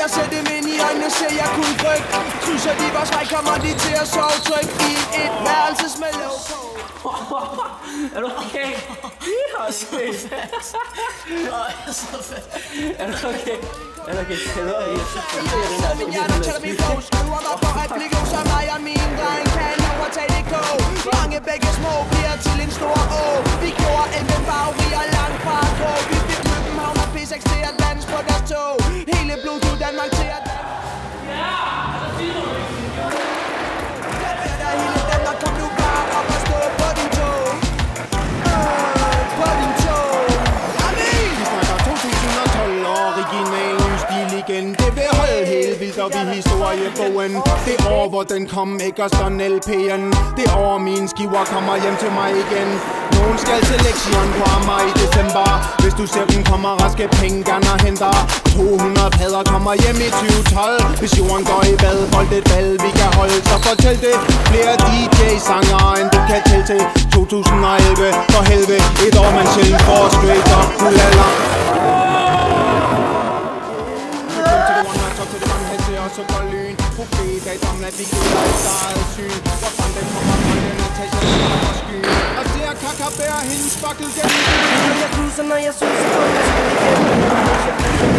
Jeg ser dem ind i øjnene, ser jeg kun frygt. Krydser de vores vej, kommer de til at sove tryg i et værelses med låg på. Er du okay? Er du okay? Er du okay? Min hjerte tæller min bog, skriver mig på at blive god som mig, og min dreng kan overtage det kog. Mange begge små bliver til en stor å. Vi gjorde elven farverier langt fra grå. Vi fik København og P6 til at landes på deres tog. Hele Bluetooth Danmark til at danse. Ja, der hele Danmark, kom nu bare op og stå på din tog. På din tog. Amen! Vi snakker 2012 og original ny stil igen. Det vil holde helt vildt op i historiebogen. Det år, hvor den kom, ikke og sådan LP'en. Det år, mine skiver kommer hjem til mig igen. Nogen skal til lektion på Amager i december. Hvis du ser dem kommer raske penge, gerne henter 200 padder kommer hjem i 2012. Hvis jorden går i bad, hold et bal vi kan holde. Så fortæl det flere DJ-sanger end du kan tælle til 2011. For helvede, et år man sjældent får straight up kulala. Så går lyn, profeter i dommen at vi giver et eget syn. Hvor frem den kommer fra den etage fra skyen. Og ser kakabær hendes fakkel gennem. Jeg cruiser, når jeg suser på, jeg skal igennem.